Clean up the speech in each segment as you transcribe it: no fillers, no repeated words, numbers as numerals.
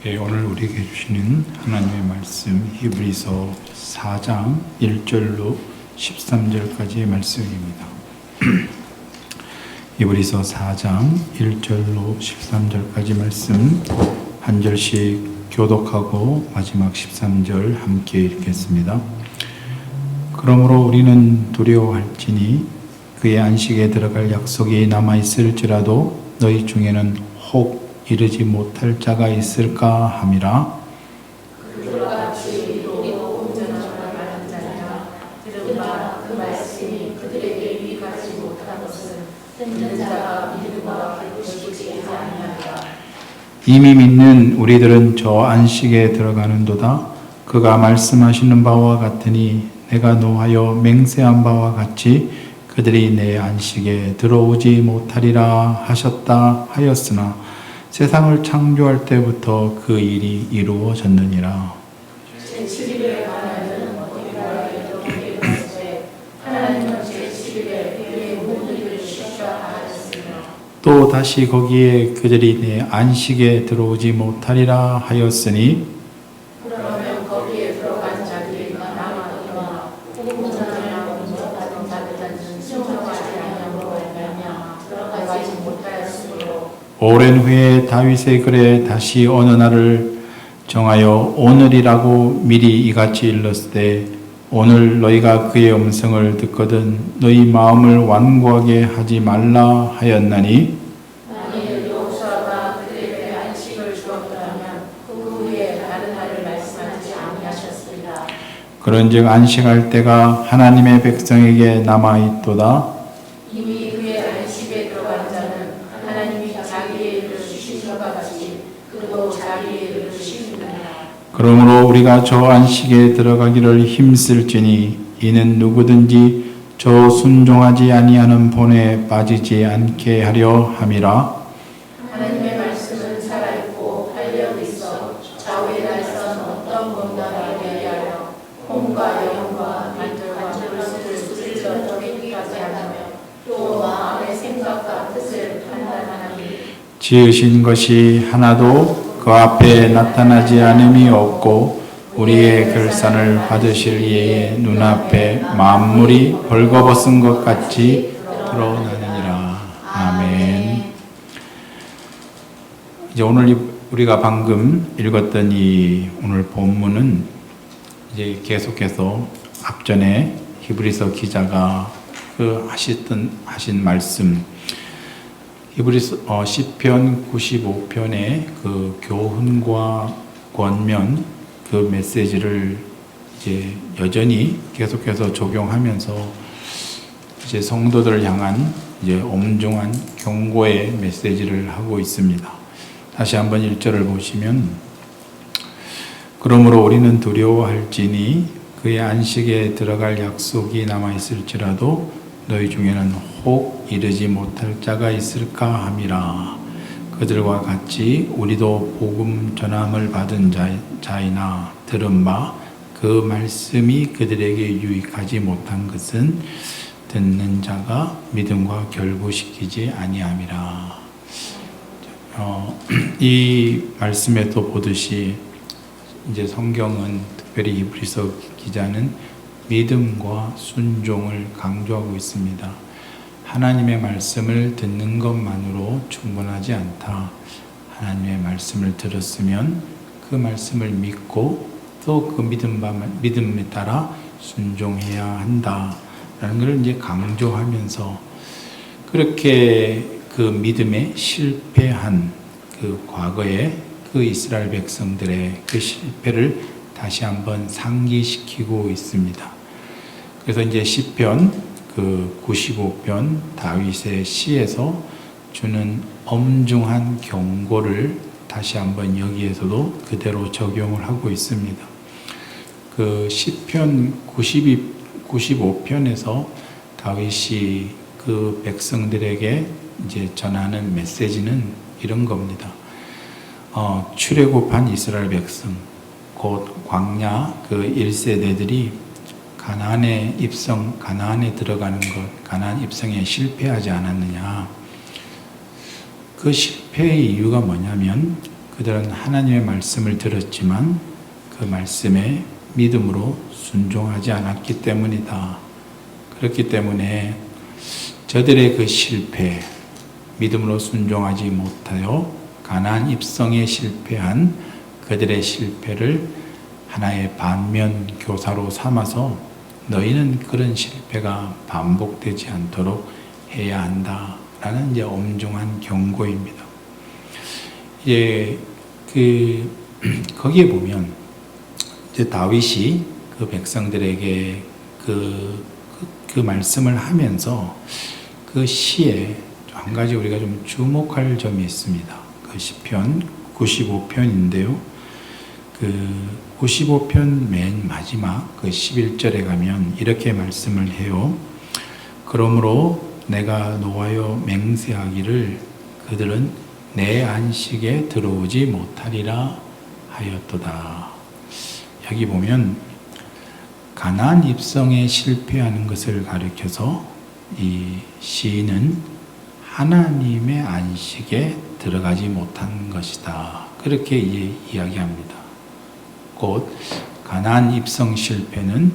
오늘 우리에게 주시는 하나님의 말씀 히브리서 4장 1절로 13절까지의 말씀입니다. 히브리서 4장 1절로 13절까지 말씀 한 절씩 교독하고 마지막 13절 함께 읽겠습니다. 그러므로 우리는 두려워할지니 그의 안식에 들어갈 약속이 남아있을지라도 너희 중에는 혹 이르지 못할 자가 있을까 함이라. 그들과 같이 우리도 온전하라 말한 자냐 들은 바 그 말씀이 그들에게 유익하지 못한 것은 듣는 자가 믿음과 결국이지 아니하리라. 이미 믿는 우리들은 저 안식에 들어가는도다. 그가 말씀하시는 바와 같으니 내가 노하여 맹세한 바와 같이 그들이 내 안식에 들어오지 못하리라 하셨다 하였으나 세상을 창조할 때부터 그 일이 이루어졌느니라. 제7일에 관하여는 우리가 이렇게 이르되 하나님은 제7일에 그의 모든 일을 쉬셨다 하였으며 또 다시 거기에 그들이 내 안식에 들어오지 못하리라 하였으니 그러면 거기에 들어간 자들이 남았거나 공공전하여 인정받은 자들은 신청하지 아니함으로 말미암아 들어가지 못하였으므로 오랜 후에 다윗의 글에 다시 어느 날을 정하여 오늘이라고 미리 이같이 일렀으되 오늘 너희가 그의 음성을 듣거든 너희 마음을 완고하게 하지 말라 하였나니 만일 여호수아가 그들에게 안식을 주었더라면 그 후에 다른 날을 말씀하지 아니하셨으리라. 그런즉 안식할 때가 하나님의 백성에게 남아있도다. 이미 그의 안식에 들어간 자는 하나님이 자기의 일을 쉬신 것 같이 그도 자기의 일을 쉬시느니라. 그러므로 우리가 저 안식에 들어가기를 힘쓸지니 이는 누구든지 저 순종하지 아니하는 본에 빠지지 않게 하려 함이라. 하나님의 말씀은 살아있고 활력 있어 좌우에 날선 어떤 검단에 대리하여 혼과 영과 만들과 결론을 수질러 적이기까지 하며 또 마음의 생각과 뜻을 판단하니 지으신 것이 하나도 그 앞에 나타나지 않음이 없고 우리의 결산을 받으실 이의 눈앞에 만물이 벌거벗은 것 같이 드러나느니라. 아멘. 이제 오늘 우리가 방금 읽었던 이 오늘 본문은 이제 계속해서 앞전에 히브리서 기자가 하신 말씀 히브리서 시편 95편의 그 교훈과 권면 그 메시지를 이제 여전히 계속해서 적용하면서 이제 성도들을 향한 이제 엄중한 경고의 메시지를 하고 있습니다. 다시 한번 1절을 보시면 그러므로 우리는 두려워할지니 그의 안식에 들어갈 약속이 남아있을지라도 너희 중에는 혹 이르지 못할 자가 있을까 함이라. 그들과 같이 우리도 복음 전함을 받은 자이나 들은 바 그 말씀이 그들에게 유익하지 못한 것은 듣는 자가 믿음과 결부시키지 아니함이라. 이 말씀에도 보듯이 이제 성경은 특별히 히브리서 기자는 믿음과 순종을 강조하고 있습니다. 하나님의 말씀을 듣는 것만으로 충분하지 않다. 하나님의 말씀을 들었으면 그 말씀을 믿고 또 그 믿음에 따라 순종해야 한다라는 것을 이제 강조하면서 그렇게 그 믿음에 실패한 그 과거의 그 이스라엘 백성들의 그 실패를 다시 한번 상기시키고 있습니다. 그래서 이제 시편 그 95편 다윗의 시에서 주는 엄중한 경고를 다시 한번 여기에서도 그대로 적용을 하고 있습니다. 그 시편 95편에서 다윗이 그 백성들에게 이제 전하는 메시지는 이런 겁니다. 출애굽한 이스라엘 백성, 곧 광야 그 1세대들이 가나안에 들어가는 것, 가나안 입성에 실패하지 않았느냐. 그 실패의 이유가 뭐냐면 그들은 하나님의 말씀을 들었지만 그 말씀에 믿음으로 순종하지 않았기 때문이다. 그렇기 때문에 저들의 그 실패, 믿음으로 순종하지 못하여 가나안 입성에 실패한 그들의 실패를 하나의 반면 교사로 삼아서 너희는 그런 실패가 반복되지 않도록 해야 한다라는 이제 엄중한 경고입니다. 이제 거기에 보면 이제 다윗이 그 백성들에게 그 말씀을 하면서 그 시에 한 가지 우리가 좀 주목할 점이 있습니다. 그 시편 95편인데요. 그 95편 맨 마지막 그 11절에 가면 이렇게 말씀을 해요. 그러므로 내가 노하여 맹세하기를 그들은 내 안식에 들어오지 못하리라 하였도다. 여기 보면 가나안 입성에 실패하는 것을 가리켜서 이 시인은 하나님의 안식에 들어가지 못한 것이다. 그렇게 이야기합니다. 곧 가나안 입성 실패는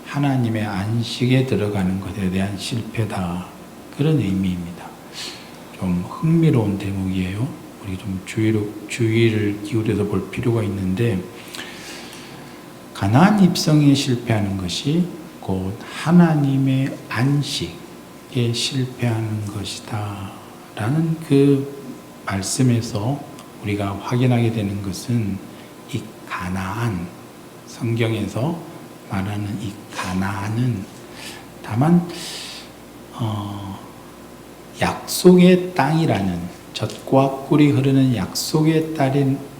하나님의 안식에 들어가는 것에 대한 실패다. 그런 의미입니다. 좀 흥미로운 대목이에요. 우리 좀 주의를 기울여서 볼 필요가 있는데 가나안 입성에 실패하는 것이 곧 하나님의 안식에 실패하는 것이다 라는 그 말씀에서 우리가 확인하게 되는 것은 이 가나안, 성경에서 말하는 이 가나안은 다만 약속의 땅이라는, 젖과 꿀이 흐르는 약속의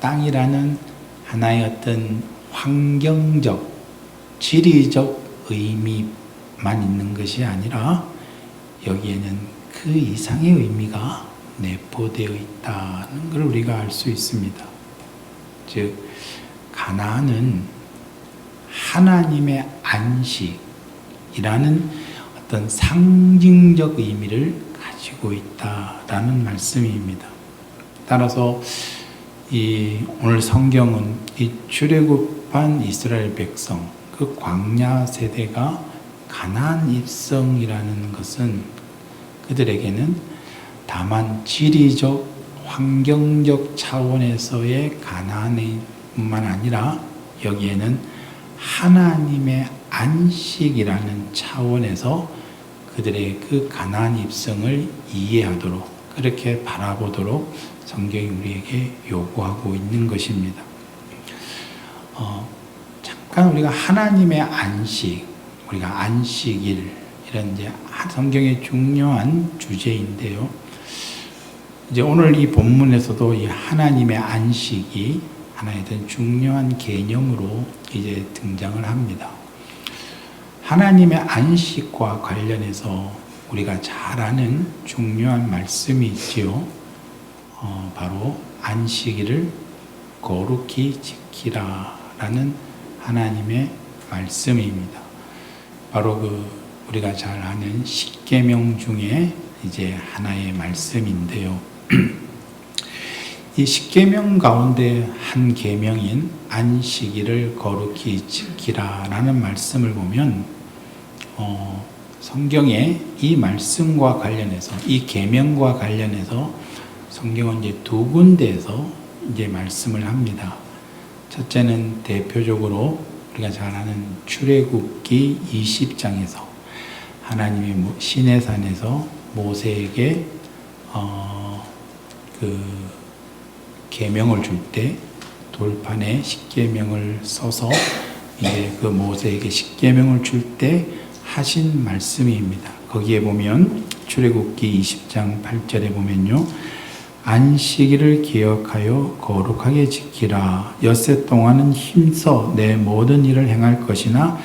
땅이라는 하나의 어떤 환경적, 지리적 의미만 있는 것이 아니라 여기에는 그 이상의 의미가 내포되어 있다는 걸 우리가 알 수 있습니다. 즉 가나안은 하나님의 안식이라는 어떤 상징적 의미를 가지고 있다라는 말씀입니다. 따라서 오늘 성경은 이 출애굽한 이스라엘 백성, 그 광야 세대가 가나안 입성이라는 것은 그들에게는 다만 지리적, 환경적 차원에서의 가나안뿐만 아니라 여기에는 하나님의 안식이라는 차원에서 그들의 그 가나안 입성을 이해하도록, 그렇게 바라보도록 성경이 우리에게 요구하고 있는 것입니다. 잠깐 우리가 하나님의 안식, 우리가 안식일, 이런 이제 성경의 중요한 주제인데요. 이제 오늘 이 본문에서도 이 하나님의 안식이 하나의 어떤 중요한 개념으로 이제 등장을 합니다. 하나님의 안식과 관련해서 우리가 잘 아는 중요한 말씀이 있지요. 바로 안식일을 거룩히 지키라 라는 하나님의 말씀입니다. 바로 우리가 잘 아는 십계명 중에 이제 하나의 말씀인데요. 이 십계명 가운데 한 계명인 안식일을 거룩히 지키라 라는 말씀을 보면 성경에 이 말씀과 관련해서, 이 계명과 관련해서 성경은 이제 두 군데에서 이제 말씀을 합니다. 첫째는 대표적으로 우리가 잘 아는 출애굽기 20장에서 하나님이 시내산에서 모세에게 그 계명을 줄 때 돌판에 십계명을 써서 이제 그 모세에게 십계명을 줄 때 하신 말씀입니다. 거기에 보면 출애굽기 20장 8절에 보면요. 안식일을 기억하여 거룩하게 지키라. 엿새 동안은 힘써 내 모든 일을 행할 것이나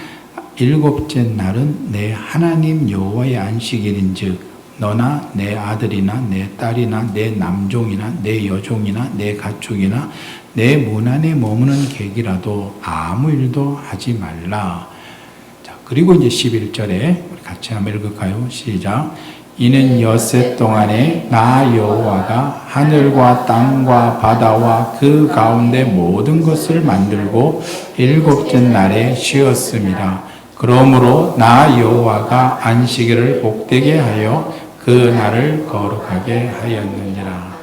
일곱째 날은 내 하나님 여호와의 안식일인즉 너나 내 아들이나 내 딸이나 내 남종이나 내 여종이나 내 가축이나 내 문 안에 머무는 객이라도 아무 일도 하지 말라. 자, 그리고 이제 11절에 우리 같이 한번 읽을까요? 시작. 이는 엿새 동안에 나 여호와가 하늘과 땅과 바다와 그 가운데 모든 것을 만들고 일곱째 날에 쉬었습니다. 그러므로 나 여호와가 안식일을 복되게 하여 그 날을 거룩하게 하였느니라.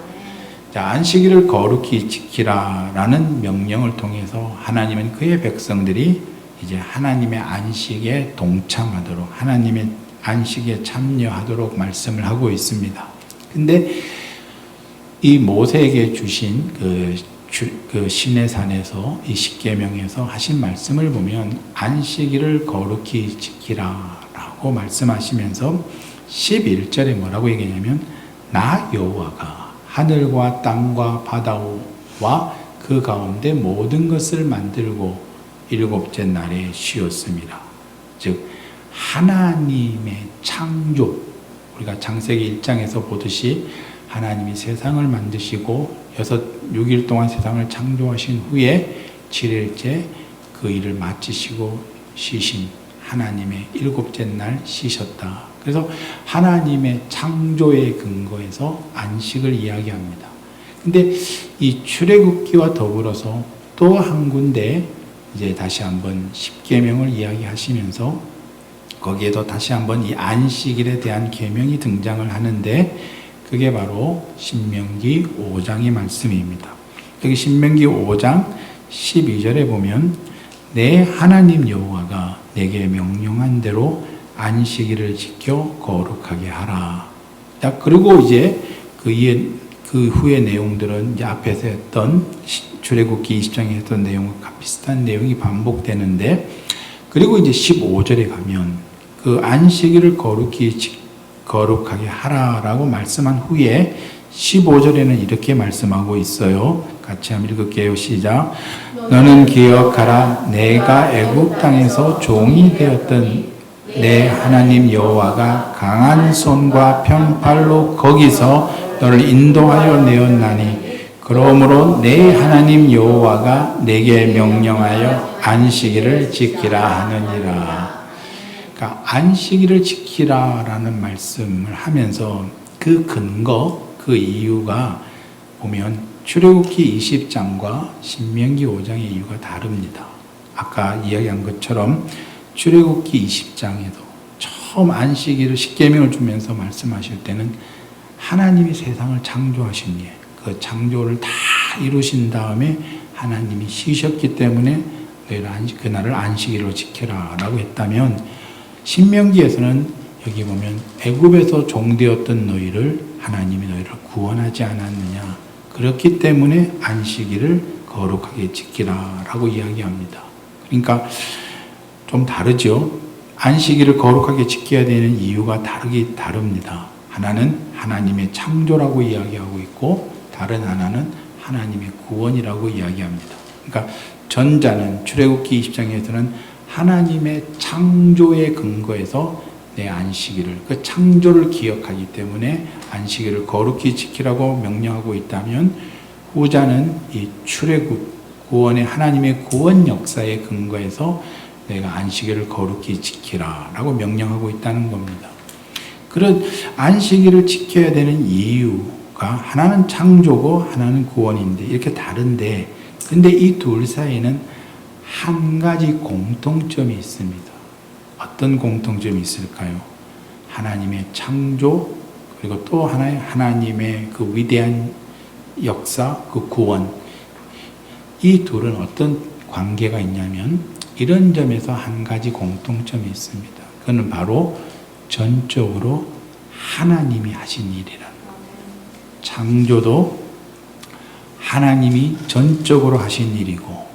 자, 안식일을 거룩히 지키라라는 명령을 통해서 하나님은 그의 백성들이 이제 하나님의 안식에 동참하도록, 하나님의 안식에 참여하도록 말씀을 하고 있습니다. 근데 이 모세에게 주신 그 시내산에서 이 십계명에서 하신 말씀을 보면 안식일을 거룩히 지키라라고 말씀하시면서 11절에 뭐라고 얘기하냐면 나 여호와가 하늘과 땅과 바다와 그 가운데 모든 것을 만들고 일곱째 날에 쉬었습니다. 즉 하나님의 창조, 우리가 창세기 1장에서 보듯이 하나님이 세상을 만드시고 6일 동안 세상을 창조하신 후에 7일째 그 일을 마치시고 쉬신 하나님의 일곱째 날 쉬셨다. 그래서 하나님의 창조의 근거에서 안식을 이야기합니다. 근데 이 출애굽기와 더불어서 또 한 군데 이제 다시 한번 십계명을 이야기하시면서 거기에도 다시 한번 이 안식일에 대한 계명이 등장을 하는데 그게 바로 신명기 5장의 말씀입니다. 여기 신명기 5장 12절에 보면 내 하나님 여호와가 내게 명령한 대로 안식일을 지켜 거룩하게 하라. 자, 그리고 이제 그 후의 내용들은 이제 앞에서 했던 출애굽기 20장에 했던 내용과 비슷한 내용이 반복되는데, 그리고 이제 15절에 가면 그 안식일을 거룩하게 하라라고 말씀한 후에 15절에는 이렇게 말씀하고 있어요. 같이 한번 읽을게요. 시작. 너는 기억하라. 내가 애굽 땅에서 종이 되었던 내 하나님 여호와가 강한 손과 편팔로 거기서 너를 인도하여 내었나니 그러므로 내 하나님 여호와가 내게 명령하여 안식일을 지키라 하느니라. 그러니까 안식일을 지키라라는 말씀을 하면서 그 근거, 그 이유가 보면 출애굽기 20장과 신명기 5장의 이유가 다릅니다. 아까 이야기한 것처럼 출애굽기 20장에도 처음 안식일을 십계명을 주면서 말씀하실 때는 하나님이 세상을 창조하신 뒤에 그 창조를 다 이루신 다음에 하나님이 쉬셨기 때문에 너희를 그날을 안식일로 지켜라 라고 했다면, 신명기에서는 여기 보면 애굽에서 종되었던 너희를 하나님이 너희를 구원하지 않았느냐, 그렇기 때문에 안식일을 거룩하게 지키라 라고 이야기합니다. 그러니까 좀 다르죠. 안식일을 거룩하게 지켜야 되는 이유가 다릅니다. 하나는 하나님의 창조라고 이야기하고 있고 다른 하나는 하나님의 구원이라고 이야기합니다. 그러니까 전자는 출애굽기 20장에서는 하나님의 창조의 근거에서 내 안식일을, 그 창조를 기억하기 때문에 안식일을 거룩히 지키라고 명령하고 있다면, 후자는 이 출애굽 구원의 하나님의 구원 역사의 근거에서 내가 안식일을 거룩히 지키라라고 명령하고 있다는 겁니다. 그런 안식일을 지켜야 되는 이유가 하나는 창조고 하나는 구원인데 이렇게 다른데, 근데 이 둘 사이에는 한 가지 공통점이 있습니다. 어떤 공통점이 있을까요? 하나님의 창조, 그리고 또 하나의 하나님의 그 위대한 역사, 그 구원. 이 둘은 어떤 관계가 있냐면 이런 점에서 한 가지 공통점이 있습니다. 그는 바로 전적으로 하나님이 하신 일이라. 창조도 하나님이 전적으로 하신 일이고,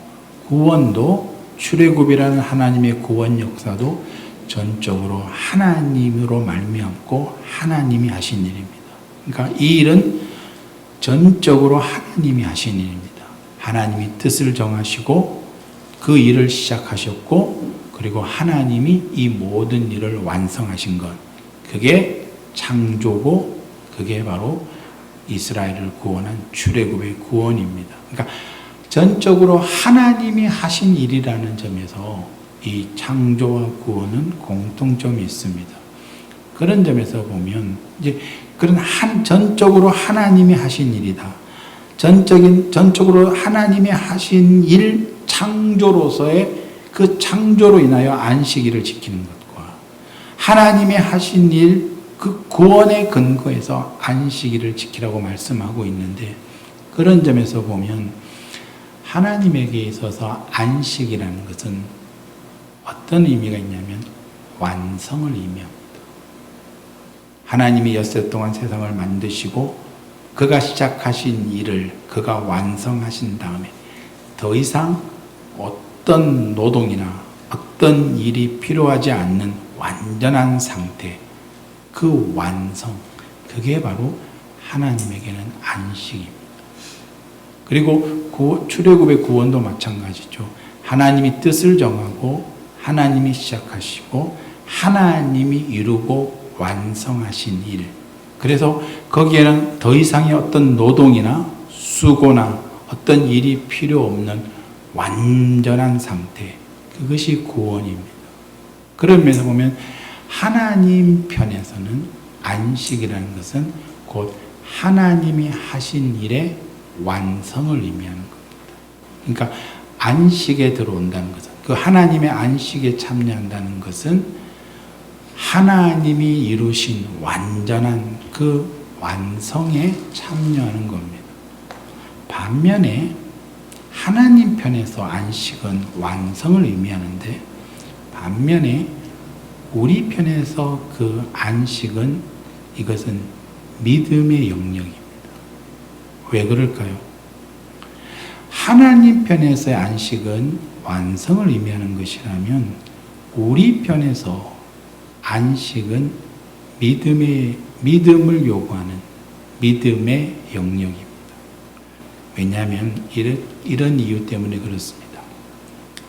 구원도 출애굽이라는 하나님의 구원 역사도 전적으로 하나님으로 말미암고 하나님이 하신 일입니다. 그러니까 이 일은 전적으로 하나님이 하신 일입니다. 하나님이 뜻을 정하시고 그 일을 시작하셨고, 그리고 하나님이 이 모든 일을 완성하신 것, 그게 창조고 그게 바로 이스라엘을 구원한 출애굽의 구원입니다. 그러니까 전적으로 하나님이 하신 일이라는 점에서 이 창조와 구원은 공통점이 있습니다. 그런 점에서 보면 이제 그런 전적으로 하나님이 하신 일이다. 전적으로 하나님이 하신 일, 창조로서의 그 창조로 인하여 안식일을 지키는 것과 하나님이 하신 일, 그 구원의 근거에서 안식일을 지키라고 말씀하고 있는데, 그런 점에서 보면 하나님에게 있어서 안식이라는 것은 어떤 의미가 있냐면 완성을 의미합니다. 하나님이 엿새 동안 세상을 만드시고 그가 시작하신 일을 그가 완성하신 다음에 더 이상 어떤 노동이나 어떤 일이 필요하지 않는 완전한 상태, 그 완성, 그게 바로 하나님에게는 안식입니다. 그리고 출애굽의 구원도 마찬가지죠. 하나님이 뜻을 정하고 하나님이 시작하시고 하나님이 이루고 완성하신 일, 그래서 거기에는 더 이상의 어떤 노동이나 수고나 어떤 일이 필요 없는 완전한 상태, 그것이 구원입니다. 그런 면에서 보면 하나님 편에서는 안식이라는 것은 곧 하나님이 하신 일의 완성을 의미하는 겁니다. 그러니까 안식에 들어온다는 것은, 그 하나님의 안식에 참여한다는 것은 하나님이 이루신 완전한 그 완성에 참여하는 겁니다. 반면에 하나님 편에서 안식은 완성을 의미하는데, 반면에 우리 편에서 그 안식은, 이것은 믿음의 영역입니다. 왜 그럴까요? 하나님 편에서의 안식은 완성을 의미하는 것이라면 우리 편에서 안식은 믿음을 요구하는 믿음의 영역입니다. 왜냐하면 이런 이유 때문에 그렇습니다.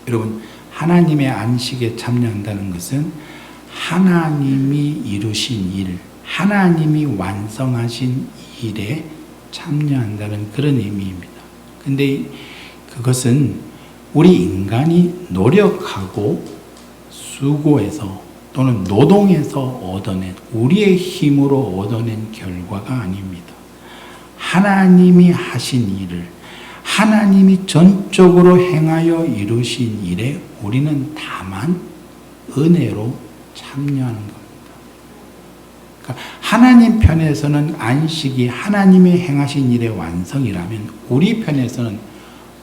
여러분, 하나님의 안식에 참여한다는 것은 하나님이 이루신 일, 하나님이 완성하신 일에 참여한다는 그런 의미입니다. 근데 그것은 우리 인간이 노력하고 수고해서 또는 노동해서 얻어낸, 우리의 힘으로 얻어낸 결과가 아닙니다. 하나님이 하신 일을 하나님이 전적으로 행하여 이루신 일에 우리는 다만 은혜로 참여하는 겁니다. 그러니까 하나님 편에서는 안식이 하나님의 행하신 일의 완성이라면 우리 편에서는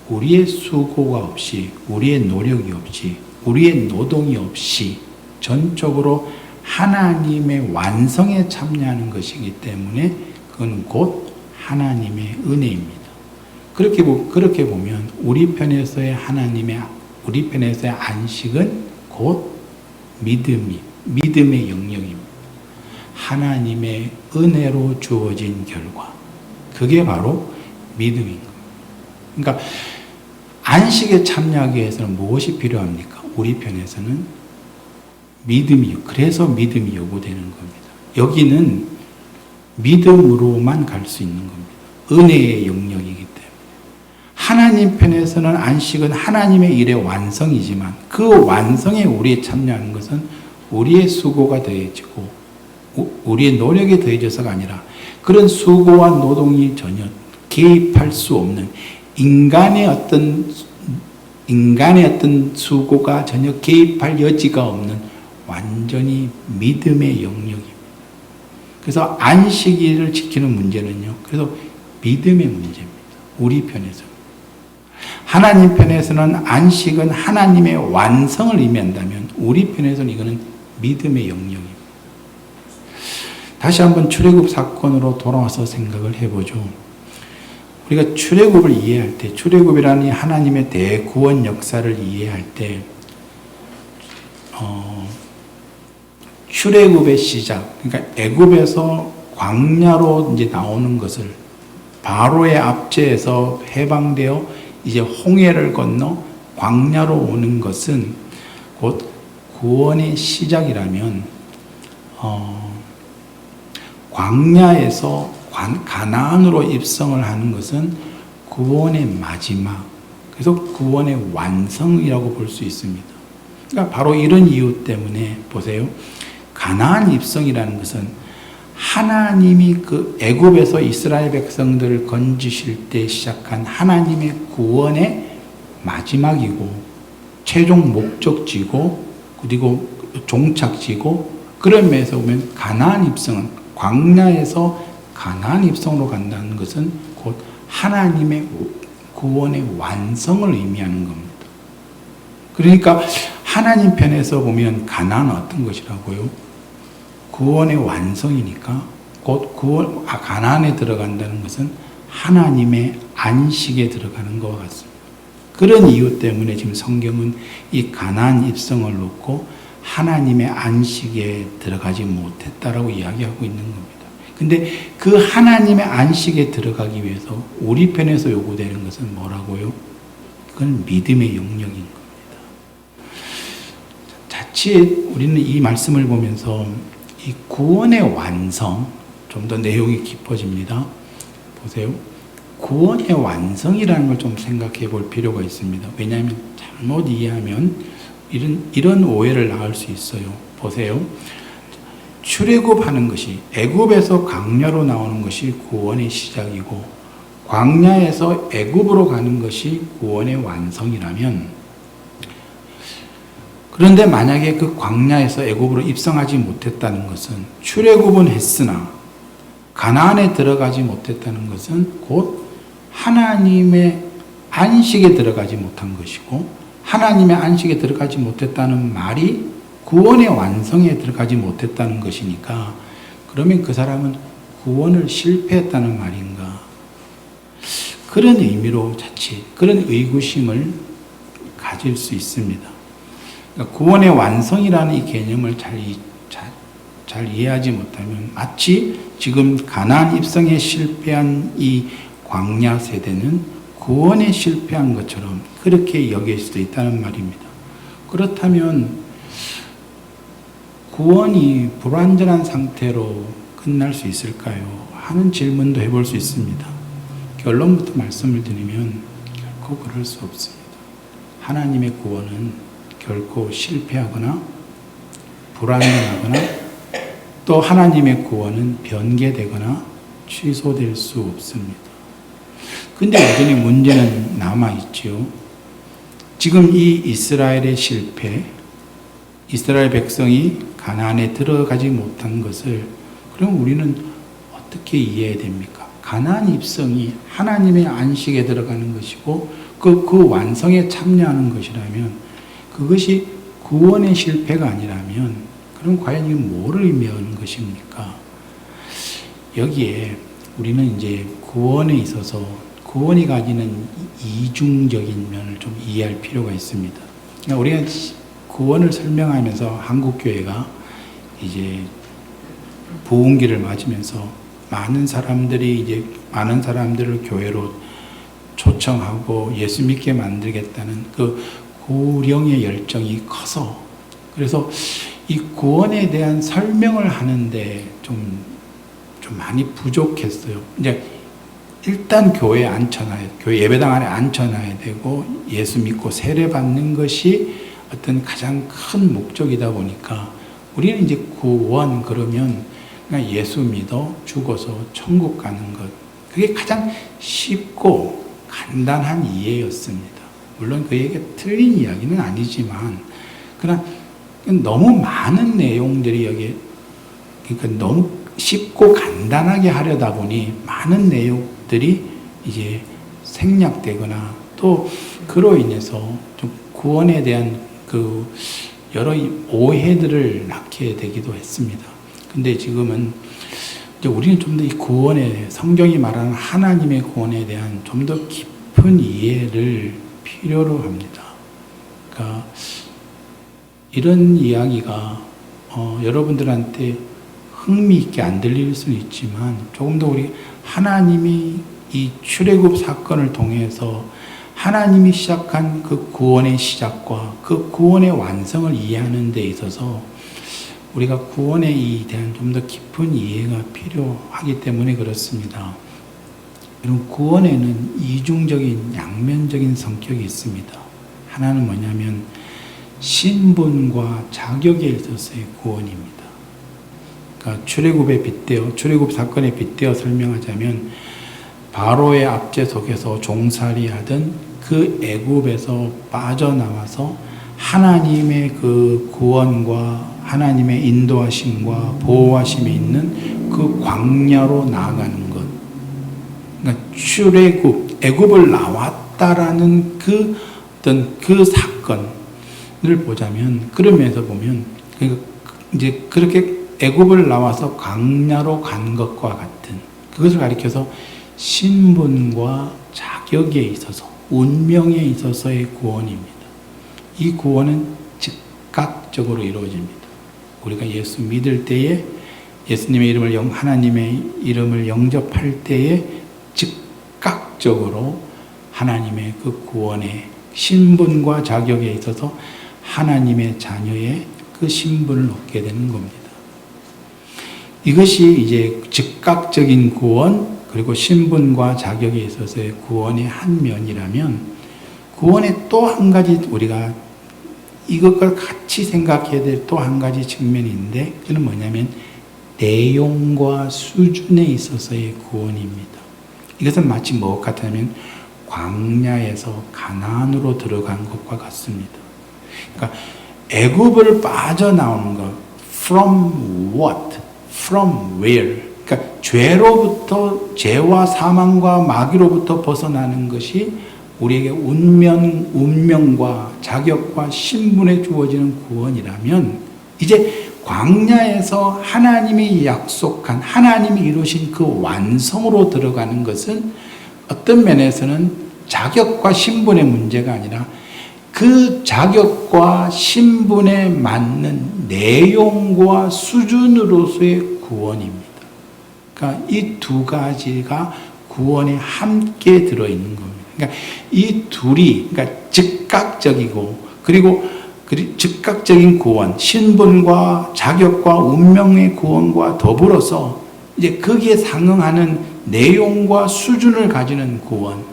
우리의 수고가 없이, 우리의 노력이 없이, 우리의 노동이 없이 전적으로 하나님의 완성에 참여하는 것이기 때문에 그건 곧 하나님의 은혜입니다. 그렇게 보면 우리 편에서의 안식은 곧 믿음의 영역입니다. 하나님의 은혜로 주어진 결과, 그게 바로 믿음인 겁니다. 그러니까 안식에 참여하기 위해서는 무엇이 필요합니까? 우리 편에서는 그래서 믿음이 요구되는 겁니다. 여기는 믿음으로만 갈 수 있는 겁니다. 은혜의 영역이기 때문에. 하나님 편에서는 안식은 하나님의 일의 완성이지만 그 완성에 우리에 참여하는 것은 우리의 수고가 더해지고 우리의 노력이 더해져서가 아니라 그런 수고와 노동이 전혀 개입할 수 없는 인간의 어떤 수고가 전혀 개입할 여지가 없는 완전히 믿음의 영역입니다. 그래서 안식일을 지키는 문제는요, 그래서 믿음의 문제입니다. 우리 편에서. 하나님 편에서는 안식은 하나님의 완성을 의미한다면 우리 편에서는 이거는 믿음의 영역입니다. 다시 한번 출애굽 사건으로 돌아와서 생각을 해보죠. 우리가 출애굽을 이해할 때, 출애굽이라는 하나님의 대구원 역사를 이해할 때 출애굽의 시작, 그러니까 애굽에서 광야로 이제 나오는 것을 바로의 압제에서 해방되어 이제 홍해를 건너 광야로 오는 것은 곧 구원의 시작이라면 광야에서 가나안으로 입성을 하는 것은 구원의 마지막, 그래서 구원의 완성이라고 볼 수 있습니다. 그러니까 바로 이런 이유 때문에 보세요. 가나안 입성이라는 것은 하나님이 그 애굽에서 이스라엘 백성들을 건지실 때 시작한 하나님의 구원의 마지막이고 최종 목적지고 그리고 종착지고 그런 면에서 보면 가나안 입성은 광야에서 가나안 입성으로 간다는 것은 곧 하나님의 구원의 완성을 의미하는 겁니다. 그러니까 하나님 편에서 보면 가나안은 어떤 것이라고요? 구원의 완성이니까 곧 가나안에 들어간다는 것은 하나님의 안식에 들어가는 것과 같습니다. 그런 이유 때문에 지금 성경은 이 가나안 입성을 놓고 하나님의 안식에 들어가지 못했다라고 이야기하고 있는 겁니다. 근데 그 하나님의 안식에 들어가기 위해서 우리 편에서 요구되는 것은 뭐라고요? 그건 믿음의 영역인 겁니다. 자칫 우리는 이 말씀을 보면서 이 구원의 완성, 좀 더 내용이 깊어집니다. 보세요. 구원의 완성이라는 걸 좀 생각해 볼 필요가 있습니다. 왜냐하면 잘못 이해하면 이런 오해를 낳을 수 있어요. 보세요. 출애굽하는 것이 애굽에서 광야로 나오는 것이 구원의 시작이고 광야에서 애굽으로 가는 것이 구원의 완성이라면 그런데 만약에 그 광야에서 애굽으로 입성하지 못했다는 것은 출애굽은 했으나 가나안에 들어가지 못했다는 것은 곧 하나님의 안식에 들어가지 못한 것이고 하나님의 안식에 들어가지 못했다는 말이 구원의 완성에 들어가지 못했다는 것이니까 그러면 그 사람은 구원을 실패했다는 말인가? 그런 의미로 자칫 그런 의구심을 가질 수 있습니다. 그러니까 구원의 완성이라는 이 개념을 잘 이해하지 못하면 마치 지금 가나안 입성에 실패한 이 광야 세대는 구원에 실패한 것처럼 그렇게 여길 수도 있다는 말입니다. 그렇다면 구원이 불완전한 상태로 끝날 수 있을까요? 하는 질문도 해볼 수 있습니다. 결론부터 말씀을 드리면 결코 그럴 수 없습니다. 하나님의 구원은 결코 실패하거나 불완전하거나 또 하나님의 구원은 변개되거나 취소될 수 없습니다. 근데 여전히 문제는 남아있죠. 지금 이 이스라엘의 실패, 이스라엘 백성이 가나안에 들어가지 못한 것을 그럼 우리는 어떻게 이해해야 됩니까? 가나안 입성이 하나님의 안식에 들어가는 것이고 그 완성에 참여하는 것이라면 그것이 구원의 실패가 아니라면 그럼 과연 이게 뭐를 의미하는 것입니까? 여기에 우리는 이제 구원에 있어서 구원이 가지는 이중적인 면을 좀 이해할 필요가 있습니다. 그러니까 우리가 구원을 설명하면서 한국교회가 이제 부흥기를 맞으면서 많은 사람들을 교회로 초청하고 예수 믿게 만들겠다는 그 구령의 열정이 커서 그래서 이 구원에 대한 설명을 하는데 좀 많이 부족했어요. 이제 일단 교회에 앉혀놔야, 교회 예배당 안에 앉혀놔야 되고 예수 믿고 세례받는 것이 어떤 가장 큰 목적이다 보니까 우리는 이제 구원 그러면 그냥 예수 믿어 죽어서 천국 가는 것. 그게 가장 쉽고 간단한 이해였습니다. 물론 그에게 틀린 이야기는 아니지만 그러나 너무 많은 내용들이 여기에 그러니까 너무 쉽고 간단하게 하려다 보니 많은 내용들이 이제 생략되거나 또 그로 인해서 좀 구원에 대한 그 여러 오해들을 낳게 되기도 했습니다. 근데 지금은 이제 우리는 좀 더 이 구원에 성경이 말하는 하나님의 구원에 대한 좀 더 깊은 이해를 필요로 합니다. 그러니까 이런 이야기가 여러분들한테 흥미있게 안 들릴 수는 있지만 조금 더 우리 하나님이 이 출애굽 사건을 통해서 하나님이 시작한 그 구원의 시작과 그 구원의 완성을 이해하는 데 있어서 우리가 구원에 대한 좀 더 깊은 이해가 필요하기 때문에 그렇습니다. 여러분, 구원에는 이중적인 양면적인 성격이 있습니다. 하나는 뭐냐면 신분과 자격에 있어서의 구원입니다. 그러니까 출애굽 사건에 빗대어 설명하자면 바로의 압제 속에서 종살이하던 그 애굽에서 빠져나와서 하나님의 그 구원과 하나님의 인도하심과 보호하심이 있는 그 광야로 나아가는 것. 그러니까 애굽을 나왔다라는 그 어떤 그 사건을 보자면, 그런 면에서 보면 이제 그렇게 애굽을 나와서 광야로 간 것과 같은 그것을 가리켜서 신분과 자격에 있어서 운명에 있어서의 구원입니다. 이 구원은 즉각적으로 이루어집니다. 우리가 예수 믿을 때에 예수님의 이름을 하나님의 이름을 영접할 때에 즉각적으로 하나님의 그 구원의 신분과 자격에 있어서 하나님의 자녀의 그 신분을 얻게 되는 겁니다. 이것이 이제 즉각적인 구원, 그리고 신분과 자격에 있어서의 구원의 한 면이라면, 구원의 또 한 가지 우리가 이것과 같이 생각해야 될 또 한 가지 측면이 있는데, 그는 뭐냐면 내용과 수준에 있어서의 구원입니다. 이것은 마치 무엇 같냐면 광야에서 가나안으로 들어간 것과 같습니다. 그러니까 애굽을 빠져나오는 것, from what, from where, 그러니까 죄와 사망과 마귀로부터 벗어나는 것이 우리에게 운명과 자격과 신분에 주어지는 구원이라면, 이제 광야에서 하나님이 약속한, 하나님이 이루신 그 완성으로 들어가는 것은 어떤 면에서는 자격과 신분의 문제가 아니라 그 자격과 신분에 맞는 내용과 수준으로서의 구원입니다. 그러니까 이 두 가지가 구원에 함께 들어있는 겁니다. 그러니까 이 둘이, 그러니까 즉각적이고, 그리고 즉각적인 구원, 신분과 자격과 운명의 구원과 더불어서 이제 거기에 상응하는 내용과 수준을 가지는 구원,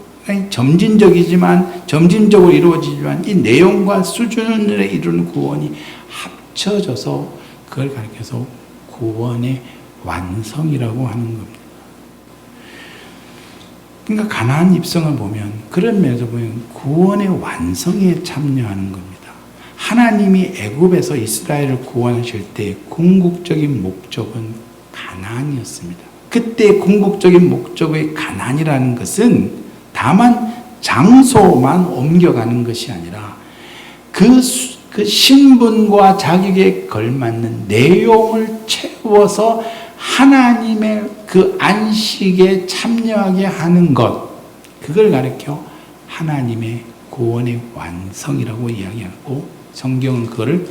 점진적으로 이루어지지만 이 내용과 수준을 이루는 구원이 합쳐져서 그걸 가리켜서 구원의 완성이라고 하는 겁니다. 그러니까 가나안 입성을 보면, 그런 면에서 보면 구원의 완성에 참여하는 겁니다. 하나님이 애굽에서 이스라엘을 구원하실 때 궁극적인 목적은 가나안이었습니다. 그때 궁극적인 목적의 가나안이라는 것은 다만 장소만 옮겨가는 것이 아니라 그 신분과 자격에 걸맞는 내용을 채워서 하나님의 그 안식에 참여하게 하는 것, 그걸 가리켜 하나님의 구원의 완성이라고 이야기하고, 성경은 그거를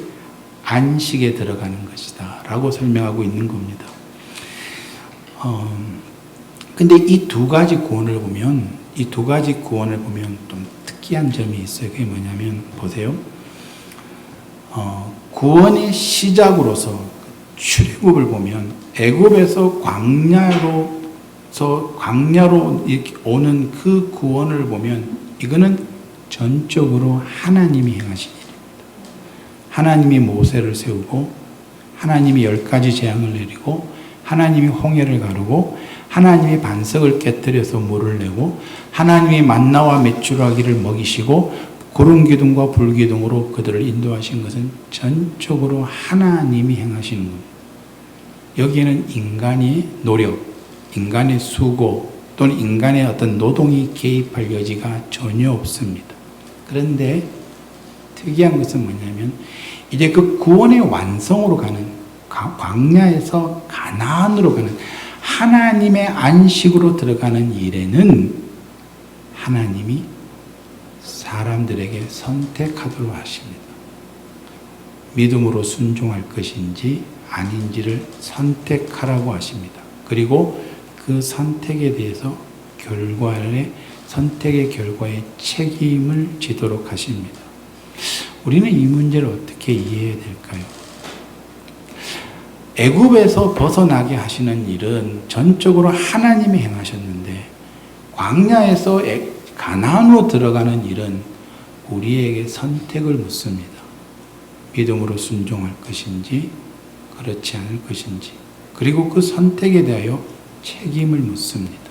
안식에 들어가는 것이다 라고 설명하고 있는 겁니다. 근데 이 두 가지 구원을 보면 좀 특이한 점이 있어요. 그게 뭐냐면, 보세요. 구원의 시작으로서 출애굽을 보면 애굽에서 광야로 이렇게 오는 그 구원을 보면 이거는 전적으로 하나님이 행하신 일입니다. 하나님이 모세를 세우고, 하나님이 10가지 재앙을 내리고, 하나님이 홍해를 가르고, 하나님이 반석을 깨뜨려서 물을 내고, 하나님이 만나와 메추라기를 먹이시고, 구름 기둥과 불 기둥으로 그들을 인도하신 것은 전적으로 하나님이 행하시는 겁니다. 여기에는 인간의 노력, 인간의 수고 또는 인간의 어떤 노동이 개입할 여지가 전혀 없습니다. 그런데 특이한 것은 뭐냐면, 이제 그 구원의 완성으로 가는, 광야에서 가나안으로 가는 하나님의 안식으로 들어가는 일에는 하나님이 사람들에게 선택하도록 하십니다. 믿음으로 순종할 것인지 아닌지를 선택하라고 하십니다. 그리고 그 선택에 대해서 선택의 결과에 책임을 지도록 하십니다. 우리는 이 문제를 어떻게 이해해야 될까요? 애굽에서 벗어나게 하시는 일은 전적으로 하나님이 행하셨는데, 광야에서 가나안으로 들어가는 일은 우리에게 선택을 묻습니다. 믿음으로 순종할 것인지 그렇지 않을 것인지. 그리고 그 선택에 대하여 책임을 묻습니다.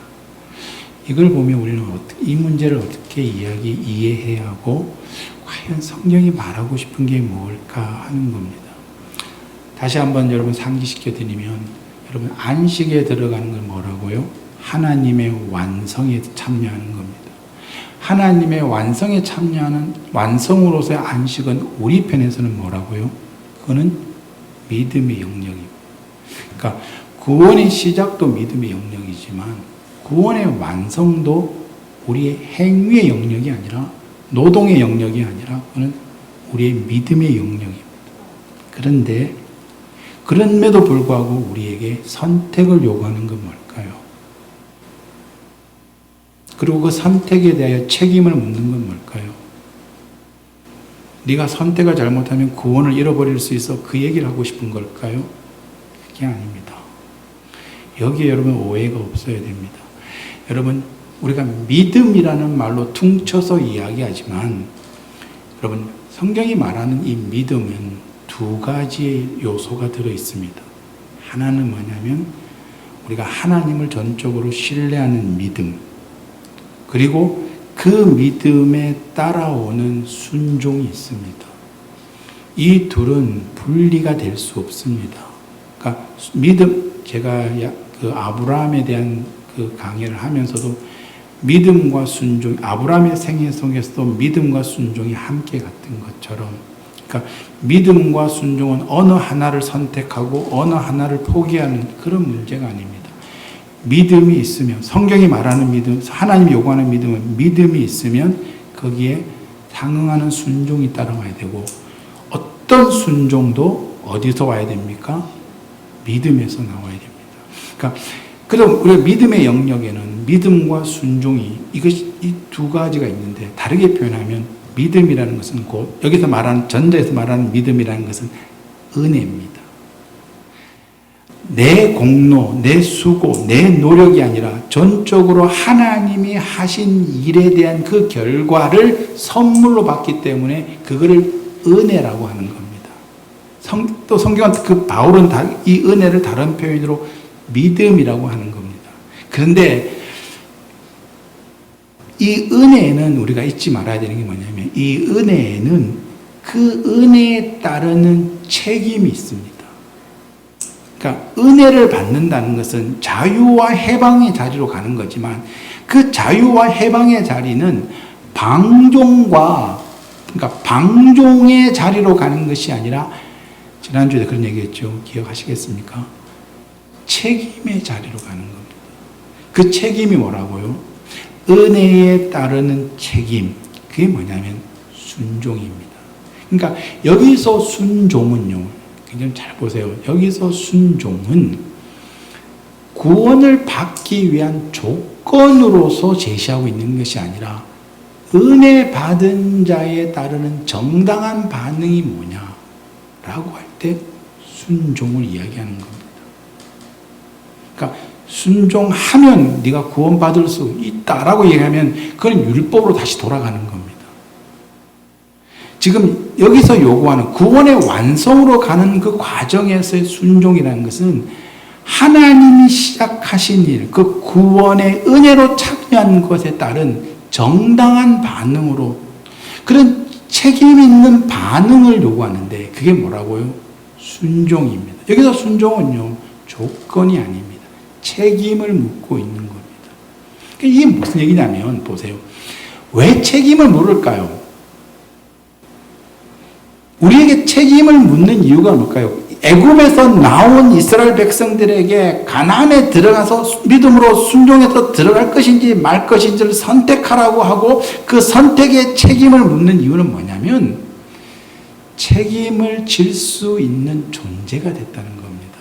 이걸 보면 우리는 이 문제를 어떻게 이해해야 하고 과연 성경이 말하고 싶은 게 뭘까 하는 겁니다. 다시 한번 여러분 상기시켜 드리면, 여러분 안식에 들어가는 걸 뭐라고요? 하나님의 완성에 참여하는 겁니다. 하나님의 완성에 참여하는 완성으로서의 안식은 우리 편에서는 뭐라고요? 그거는 믿음의 영역입니다. 그러니까 구원의 시작도 믿음의 영역이지만 구원의 완성도 우리의 행위의 영역이 아니라, 노동의 영역이 아니라 그거는 우리의 믿음의 영역입니다. 그런데 그럼에도 불구하고 우리에게 선택을 요구하는 건 뭘까요? 그리고 그 선택에 대하여 책임을 묻는 건 뭘까요? 네가 선택을 잘못하면 구원을 잃어버릴 수 있어, 그 얘기를 하고 싶은 걸까요? 그게 아닙니다. 여기에 여러분 오해가 없어야 됩니다. 여러분, 우리가 믿음이라는 말로 퉁쳐서 이야기하지만, 여러분 성경이 말하는 이 믿음은 두 가지의 요소가 들어 있습니다. 하나는 뭐냐면 우리가 하나님을 전적으로 신뢰하는 믿음, 그리고 그 믿음에 따라오는 순종이 있습니다. 이 둘은 분리가 될 수 없습니다. 그러니까 믿음, 제가 그 아브라함에 대한 그 강의를 하면서도 믿음과 순종, 아브라함의 생애 속에서도 믿음과 순종이 함께 갔던 것처럼, 그러니까 믿음과 순종은 어느 하나를 선택하고 어느 하나를 포기하는 그런 문제가 아닙니다. 믿음이 있으면, 성경이 말하는 믿음, 하나님이 요구하는 믿음은 믿음이 있으면 거기에 상응하는 순종이 따라와야 되고, 어떤 순종도 어디서 와야 됩니까? 믿음에서 나와야 됩니다. 그러니까 그럼 우리가 믿음의 영역에는 믿음과 순종이, 이것이 이 두 가지가 있는데, 다르게 표현하면 믿음이라는 것은 곧 여기서 말하는, 전도에서 말하는 믿음이라는 것은 은혜입니다. 내 공로, 내 수고, 내 노력이 아니라 전적으로 하나님이 하신 일에 대한 그 결과를 선물로 받기 때문에 그거를 은혜라고 하는 겁니다. 또 성경은 그 바울은 이 은혜를 다른 표현으로 믿음이라고 하는 겁니다. 그런데 이 은혜는 우리가 잊지 말아야 되는 게 뭐냐면, 이 은혜에는 그 은혜에 따르는 책임이 있습니다. 그러니까 은혜를 받는다는 것은 자유와 해방의 자리로 가는 거지만, 그 자유와 해방의 자리는 방종과, 그러니까 방종의 자리로 가는 것이 아니라, 지난주에 그런 얘기했죠. 기억하시겠습니까? 책임의 자리로 가는 겁니다. 그 책임이 뭐라고요? 은혜에 따르는 책임. 그게 뭐냐면 순종입니다. 그러니까 여기서 순종은요, 굉장히 잘 보세요. 여기서 순종은 구원을 받기 위한 조건으로서 제시하고 있는 것이 아니라, 은혜 받은 자에 따르는 정당한 반응이 뭐냐라고 할 때 순종을 이야기하는 겁니다. 그러니까 순종하면 네가 구원받을 수 있다라고 얘기하면 그건 율법으로 다시 돌아가는 겁니다. 지금 여기서 요구하는 구원의 완성으로 가는 그 과정에서의 순종이라는 것은 하나님이 시작하신 일, 그 구원의 은혜로 참여한 것에 따른 정당한 반응으로, 그런 책임 있는 반응을 요구하는데, 그게 뭐라고요? 순종입니다. 여기서 순종은요, 조건이 아닙니다. 책임을 묻고 있는 겁니다. 이게 무슨 얘기냐면, 보세요. 왜 책임을 물을까요? 우리에게 책임을 묻는 이유가 뭘까요? 애굽에서 나온 이스라엘 백성들에게 가나안에 들어가서 믿음으로 순종해서 들어갈 것인지 말 것인지를 선택하라고 하고, 그 선택의 책임을 묻는 이유는 뭐냐면 책임을 질 수 있는 존재가 됐다는 겁니다.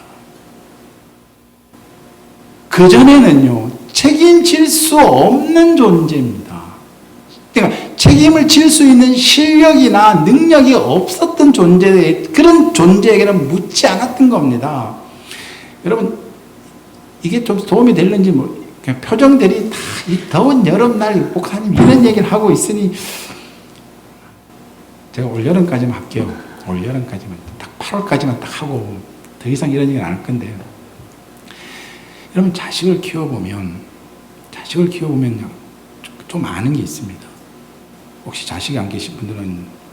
그전에는요, 책임질 수 없는 존재입니다. 그러니까 책임을 질 수 있는 실력이나 능력이 없었던 존재에, 그런 존재에게는 묻지 않았던 겁니다. 여러분, 이게 좀 도움이 될는지 그냥 표정들이 다 이 더운 여름날 목사님 이런 얘기를 하고 있으니, 제가 올여름까지만 할게요. 올여름까지만, 딱 8월까지만 딱 하고 더 이상 이런 얘기는 안 할 건데요. 여러분 자식을 키워보면 좀 아는 게 있습니다. 혹시 자식이 안 계신 분들은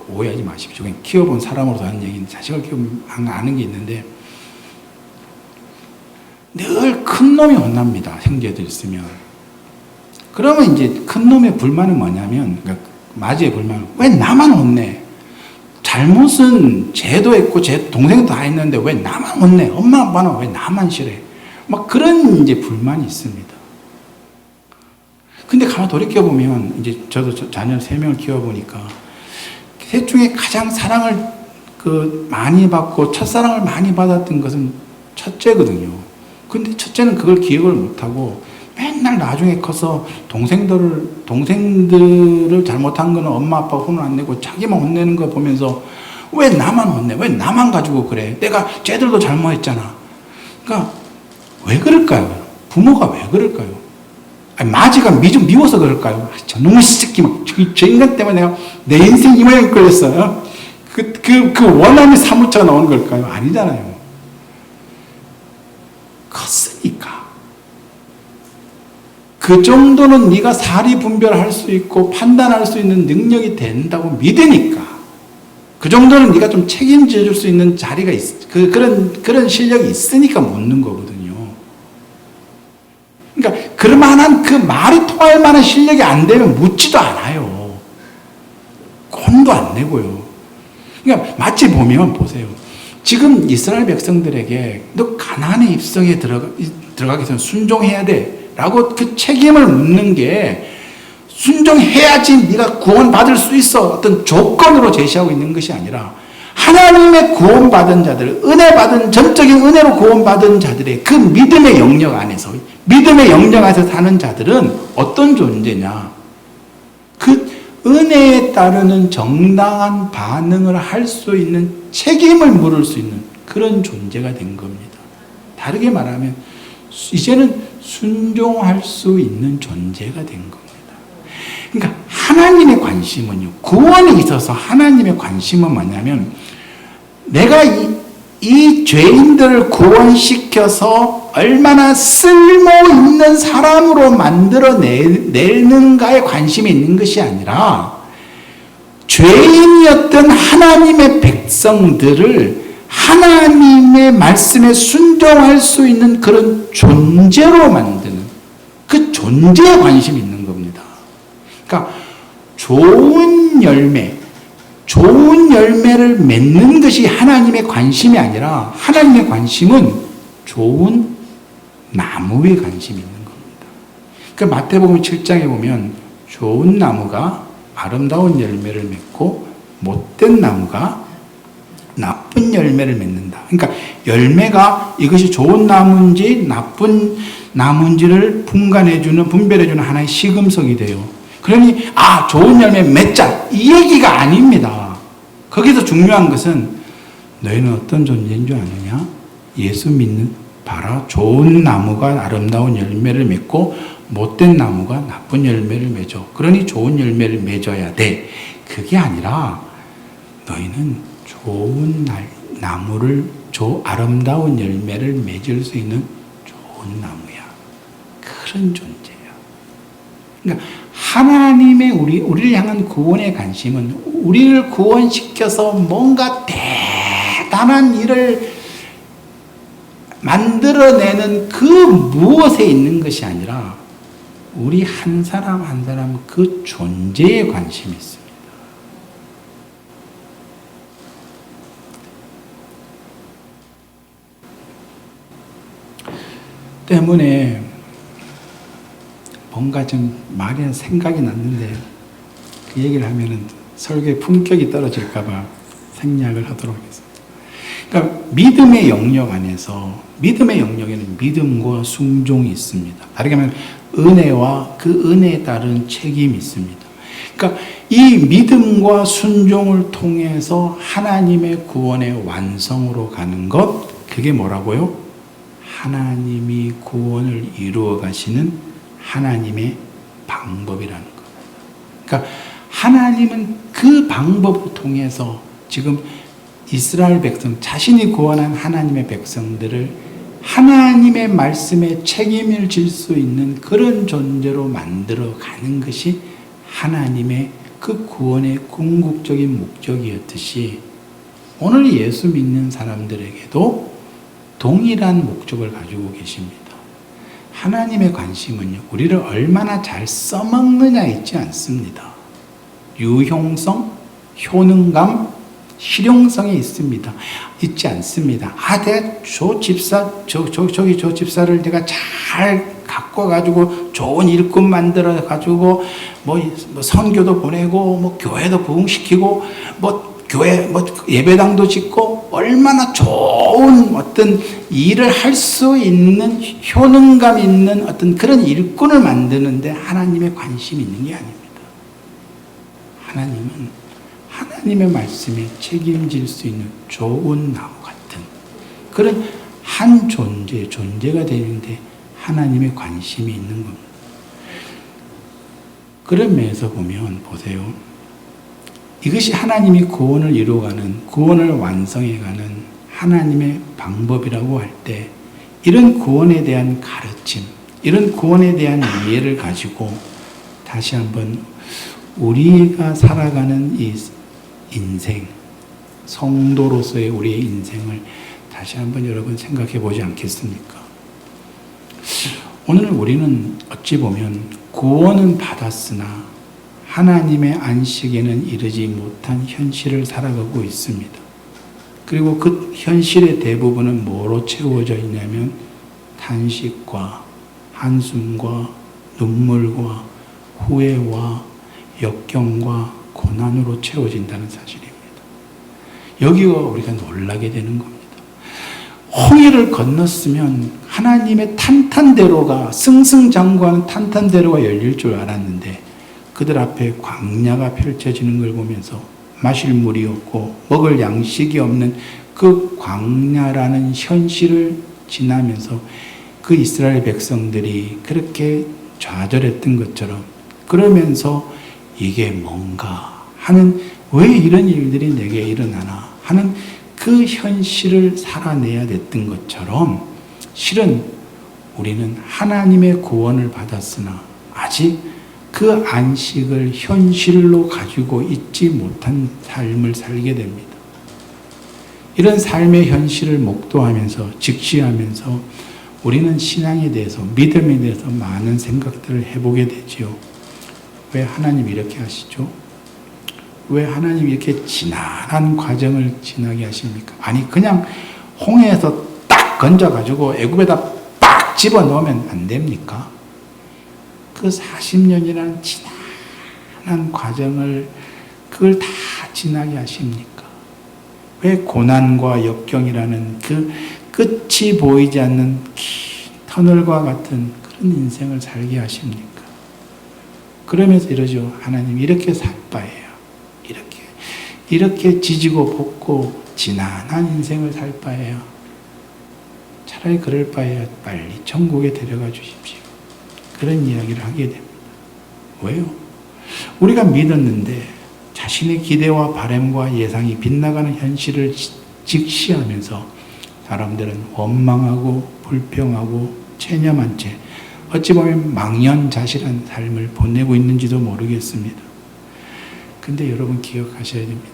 오해하지 마십시오. 그냥 키워본 사람으로서 하는 얘기는 자식을 키우면 아는 게 있는데 늘 큰 놈이 혼납니다. 형제들 있으면. 그러면 이제 큰 놈의 불만은 뭐냐면, 그러니까 마지의 불만은 왜 나만 혼내? 잘못은 쟤도 했고 쟤 동생도 다 했는데 왜 나만 혼내? 엄마 아빠는 왜 나만 싫어해? 막 그런 이제 불만이 있습니다. 근데 가만 돌이켜보면 이제 저도 자녀 3명을 키워보니까 셋 중에 가장 사랑을 많이 받고 첫사랑을 많이 받았던 것은 첫째거든요. 근데 첫째는 그걸 기억을 못하고 맨날 나중에 커서 동생들을 잘못한 거는 엄마 아빠 혼을 안 내고 자기만 혼내는 거 보면서 왜 나만 혼내? 왜 나만 가지고 그래? 내가 쟤들도 잘못했잖아. 그러니까 왜 그럴까요? 부모가 왜 그럴까요? 아니, 마지가 좀 미워서 그럴까요? 저놈의 새끼 저 인간 때문에 내가 내 인생 이 모양이 걸렸어요. 그 원함이 사무처가 나오는 걸까요? 아니잖아요. 컸으니까. 그 정도는 네가 사리 분별할 수 있고 판단할 수 있는 능력이 된다고 믿으니까. 그 정도는 네가 좀 책임져 줄 수 있는 자리가 그런 실력이 있으니까 묻는 거거든요. 그러니까 그럴만한 그 말이 통할 만한 실력이 안 되면 묻지도 않아요. 혼도 안 내고요. 그러니까 마치 보면 보세요. 지금 이스라엘 백성들에게 너 가나안의 입성에 들어가기 위해서 순종해야 돼 라고 그 책임을 묻는 게 순종해야지 네가 구원받을 수 있어 어떤 조건으로 제시하고 있는 것이 아니라 하나님의 구원받은 자들, 은혜받은 전적인 은혜로 구원받은 자들의 그 믿음의 영역 안에서 사는 자들은 어떤 존재냐? 그 은혜에 따르는 정당한 반응을 할 수 있는 책임을 물을 수 있는 그런 존재가 된 겁니다. 다르게 말하면 이제는 순종할 수 있는 존재가 된 겁니다. 그러니까 하나님의 관심은요, 구원에 있어서 하나님의 관심은 뭐냐면 내가 이 죄인들을 구원시켜서 얼마나 쓸모있는 사람으로 만들어내는가에 관심이 있는 것이 아니라 죄인이었던 하나님의 백성들을 하나님의 말씀에 순종할 수 있는 그런 존재로 만드는 그 존재에 관심이 있는 겁니다. 그러니까 좋은 열매를 맺는 것이 하나님의 관심이 아니라 하나님의 관심은 좋은 나무에 관심이 있는 겁니다. 그러니까 마태복음 7장에 보면 좋은 나무가 아름다운 열매를 맺고 못된 나무가 나쁜 열매를 맺는다. 그러니까 열매가 이것이 좋은 나무인지 나쁜 나무인지를 분별해주는 하나의 시금석이 돼요. 그러니 좋은 열매 맺자 이 얘기가 아닙니다. 거기서 중요한 것은 너희는 어떤 존재인 줄 아느냐? 예수 믿는 봐라. 좋은 나무가 아름다운 열매를 맺고 못된 나무가 나쁜 열매를 맺어. 그러니 좋은 열매를 맺어야 돼. 그게 아니라 너희는 좋은 아름다운 열매를 맺을 수 있는 좋은 나무야. 그런 존재야. 그러니까 하나님의 우리를 향한 구원의 관심은 우리를 구원시켜서 뭔가 대단한 일을 만들어내는 그 무엇에 있는 것이 아니라 우리 한 사람 한 사람 그 존재에 관심이 있습니다. 때문에 뭔가 좀 말이 생각이 났는데 그 얘기를 하면은 설교의 품격이 떨어질까봐 생략을 하도록 하겠습니다. 그러니까 믿음의 영역 안에서 믿음의 영역에는 믿음과 순종이 있습니다. 다르게 말하면 은혜와 그 은혜에 따른 책임이 있습니다. 그러니까 이 믿음과 순종을 통해서 하나님의 구원의 완성으로 가는 것, 그게 뭐라고요? 하나님이 구원을 이루어 가시는 하나님의 방법이라는 것. 그러니까 하나님은 그 방법을 통해서 지금 이스라엘 백성, 자신이 구원한 하나님의 백성들을 하나님의 말씀에 책임을 질 수 있는 그런 존재로 만들어가는 것이 하나님의 그 구원의 궁극적인 목적이었듯이 오늘 예수 믿는 사람들에게도 동일한 목적을 가지고 계십니다. 하나님의 관심은요, 우리를 얼마나 잘 써먹느냐 있지 않습니다. 유용성, 효능감, 실용성이 있지 않습니다. 내가 저 집사를 내가 잘 갖고 가지고 좋은 일꾼 만들어 가지고 뭐 선교도 보내고 교회도 부흥시키고 교회 예배당도 짓고 얼마나 좋은 어떤 일을 할 수 있는 효능감 있는 어떤 그런 일꾼을 만드는데 하나님의 관심이 있는 게 아닙니다. 하나님은 하나님의 말씀에 책임질 수 있는 좋은 나무 같은 그런 한 존재가 되는데 하나님의 관심이 있는 겁니다. 그런 면에서 보면 보세요. 이것이 하나님이 구원을 이루어가는, 구원을 완성해가는 하나님의 방법이라고 할 때 이런 구원에 대한 가르침, 이런 구원에 대한 이해를 가지고 다시 한번 우리가 살아가는 이 인생, 성도로서의 우리의 인생을 다시 한번 여러분 생각해 보지 않겠습니까? 오늘 우리는 어찌 보면 구원은 받았으나 하나님의 안식에는 이르지 못한 현실을 살아가고 있습니다. 그리고 그 현실의 대부분은 뭐로 채워져 있냐면 탄식과 한숨과 눈물과 후회와 역경과 고난으로 채워진다는 사실입니다. 여기가 우리가 놀라게 되는 겁니다. 홍해를 건넜으면 하나님의 탄탄대로가 승승장구하는 탄탄대로가 열릴 줄 알았는데 그들 앞에 광야가 펼쳐지는 걸 보면서 마실 물이 없고 먹을 양식이 없는 그 광야라는 현실을 지나면서 그 이스라엘 백성들이 그렇게 좌절했던 것처럼 그러면서 이게 뭔가 하는 왜 이런 일들이 내게 일어나나 하는 그 현실을 살아내야 됐던 것처럼 실은 우리는 하나님의 구원을 받았으나 아직 그 안식을 현실로 가지고 있지 못한 삶을 살게 됩니다. 이런 삶의 현실을 목도하면서 직시하면서 우리는 신앙에 대해서 믿음에 대해서 많은 생각들을 해보게 되지요. 왜 하나님이 이렇게 하시죠? 왜 하나님이 이렇게 지난한 과정을 지나게 하십니까? 아니 그냥 홍해에서 딱 건져가지고 애굽에다 딱 집어넣으면 안 됩니까? 그 40년이라는 지난한 과정을 그걸 다 지나게 하십니까? 왜 고난과 역경이라는 그 끝이 보이지 않는 긴 터널과 같은 그런 인생을 살게 하십니까? 그러면서 이러죠. 하나님 이렇게 살 바에요. 이렇게 지지고 볶고 지난한 인생을 살 바에요. 차라리 그럴 바에야 빨리 천국에 데려가 주십시오. 그런 이야기를 하게 됩니다. 왜요? 우리가 믿었는데 자신의 기대와 바람과 예상이 빗나가는 현실을 직시하면서 사람들은 원망하고 불평하고 체념한 채 어찌 보면 망연자실한 삶을 보내고 있는지도 모르겠습니다. 근데 여러분 기억하셔야 됩니다.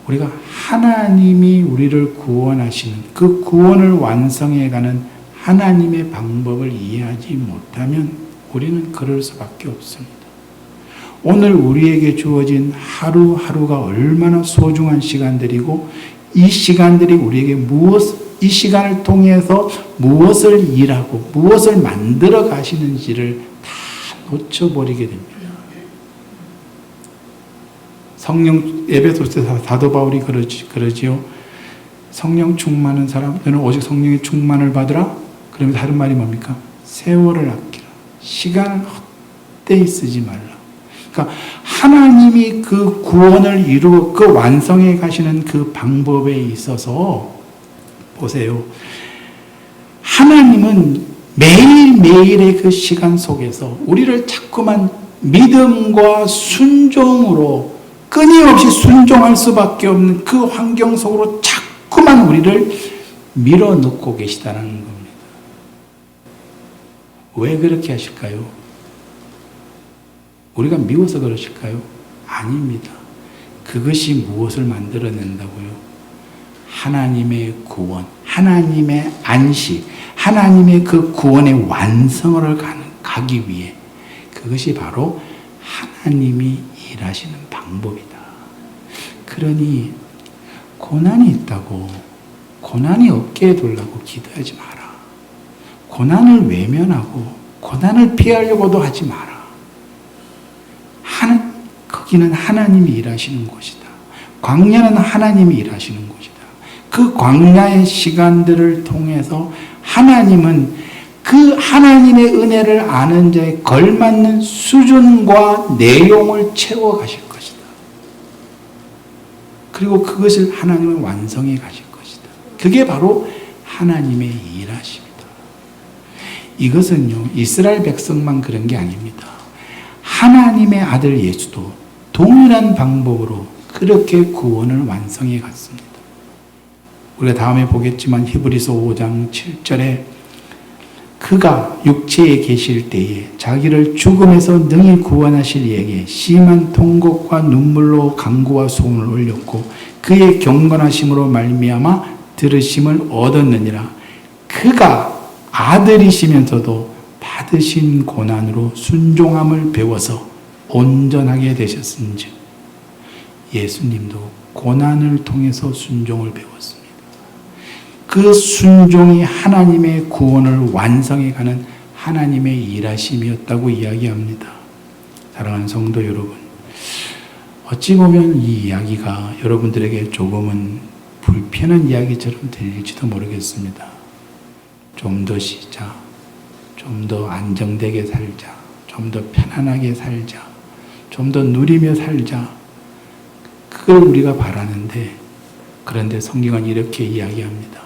우리가 하나님이 우리를 구원하시는 그 구원을 완성해가는 하나님의 방법을 이해하지 못하면 우리는 그럴 수밖에 없습니다. 오늘 우리에게 주어진 하루하루가 얼마나 소중한 시간들이고 이 시간들이 우리에게 이 시간을 통해서 무엇을 일하고 무엇을 만들어 가시는지를 다 놓쳐버리게 됩니다. 성령 에베소서 사도 바울이 그러지요. 성령 충만한 사람, 너는 오직 성령의 충만을 받으라. 그러면 다른 말이 뭡니까? 세월을 아끼라. 시간을 헛되이 쓰지 말라. 그러니까 하나님이 그 구원을 이루고 그 완성해 가시는 그 방법에 있어서 보세요. 하나님은 매일매일의 그 시간 속에서 우리를 자꾸만 믿음과 순종으로 끊임없이 순종할 수밖에 없는 그 환경 속으로 자꾸만 우리를 밀어넣고 계시다는 겁니다. 왜 그렇게 하실까요? 우리가 미워서 그러실까요? 아닙니다. 그것이 무엇을 만들어낸다고요? 하나님의 구원, 하나님의 안식, 하나님의 그 구원의 완성을 가기 위해 그것이 바로 하나님이 일하시는 방법이다. 그러니 고난이 있다고 고난이 없게 해두려고 기도하지 마라. 고난을 외면하고 고난을 피하려고도 하지 마라. 거기는 하나님이 일하시는 곳이다. 광야는 하나님이 일하시는 곳이다. 그 광야의 시간들을 통해서 하나님은 그 하나님의 은혜를 아는 자에 걸맞는 수준과 내용을 채워가실 것이다. 그리고 그것을 하나님은 완성해 가실 것이다. 그게 바로 하나님의 일하십니다. 이것은요, 이스라엘 백성만 그런 게 아닙니다. 하나님의 아들 예수도 동일한 방법으로 그렇게 구원을 완성해 갔습니다. 우리가 다음에 보겠지만 히브리서 5장 7절에 그가 육체에 계실 때에 자기를 죽음에서 능히 구원하실 이에게 심한 통곡과 눈물로 간구와 소원을 올렸고 그의 경건하심으로 말미암아 들으심을 얻었느니라. 그가 아들이시면서도 받으신 고난으로 순종함을 배워서 온전하게 되셨은즉 예수님도 고난을 통해서 순종을 배웠습니다. 그 순종이 하나님의 구원을 완성해가는 하나님의 일하심이었다고 이야기합니다. 사랑하는 성도 여러분, 어찌 보면 이 이야기가 여러분들에게 조금은 불편한 이야기처럼 들릴지도 모르겠습니다. 좀 더 쉬자, 좀 더 안정되게 살자, 좀 더 편안하게 살자, 좀 더 누리며 살자, 그걸 우리가 바라는데, 그런데 성경은 이렇게 이야기합니다.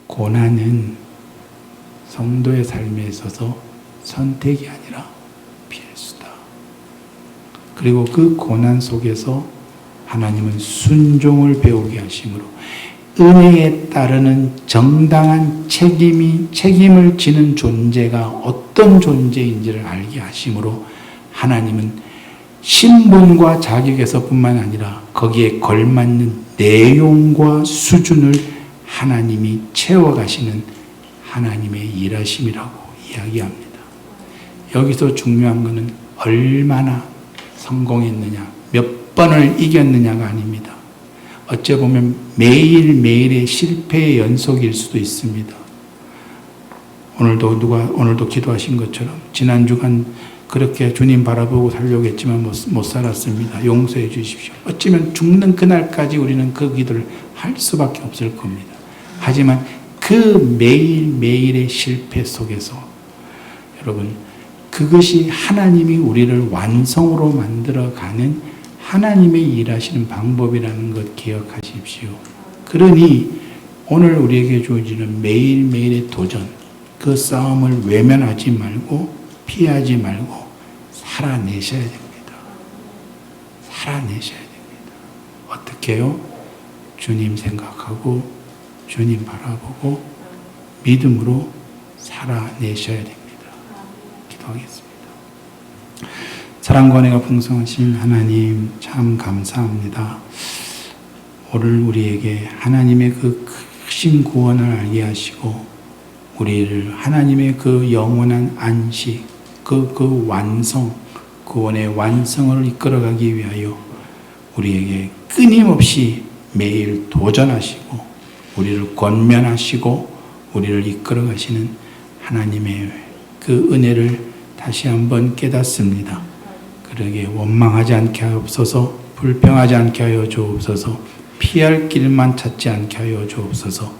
고난은 성도의 삶에 있어서 선택이 아니라 필수다. 그리고 그 고난 속에서 하나님은 순종을 배우게 하심으로 은혜에 따르는 정당한 책임을 지는 존재가 어떤 존재인지를 알게 하심으로 하나님은 신분과 자격에서뿐만 아니라 거기에 걸맞는 내용과 수준을 하나님이 채워가시는 하나님의 일하심이라고 이야기합니다. 여기서 중요한 것은 얼마나 성공했느냐, 몇 번을 이겼느냐가 아닙니다. 어째 보면 매일매일의 실패의 연속일 수도 있습니다. 오늘도 기도하신 것처럼 지난 주간 그렇게 주님 바라보고 살려고 했지만 못 살았습니다. 용서해 주십시오. 어쩌면 죽는 그날까지 우리는 그 기도를 할 수밖에 없을 겁니다. 하지만 그 매일매일의 실패 속에서 여러분, 그것이 하나님이 우리를 완성으로 만들어가는 하나님의 일하시는 방법이라는 것 기억하십시오. 그러니 오늘 우리에게 주어지는 매일매일의 도전, 그 싸움을 외면하지 말고 피하지 말고 살아내셔야 됩니다. 살아내셔야 됩니다. 어떻게요? 주님 생각하고 주님 바라보고 믿음으로 살아내셔야 됩니다. 기도하겠습니다. 사랑과 은혜가 풍성하신 하나님 참 감사합니다. 오늘 우리에게 하나님의 그 크신 구원을 알게 하시고 우리를 하나님의 그 영원한 안식, 그 완성, 구원의 완성을 이끌어가기 위하여 우리에게 끊임없이 매일 도전하시고 우리를 권면하시고 우리를 이끌어가시는 하나님의 그 은혜를 다시 한번 깨닫습니다. 그러게 원망하지 않게 하옵소서, 불평하지 않게 하여 주옵소서, 피할 길만 찾지 않게 하여 주옵소서.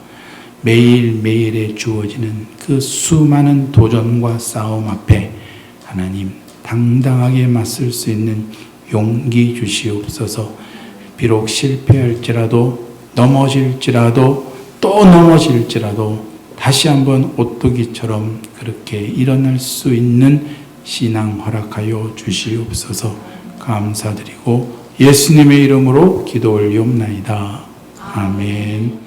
매일매일에 주어지는 그 수많은 도전과 싸움 앞에 하나님 당당하게 맞설 수 있는 용기 주시옵소서. 비록 실패할지라도 넘어질지라도 또 넘어질지라도 다시 한번 오뚜기처럼 그렇게 일어날 수 있는 신앙 허락하여 주시옵소서. 감사드리고 예수님의 이름으로 기도 올리옵나이다. 아멘.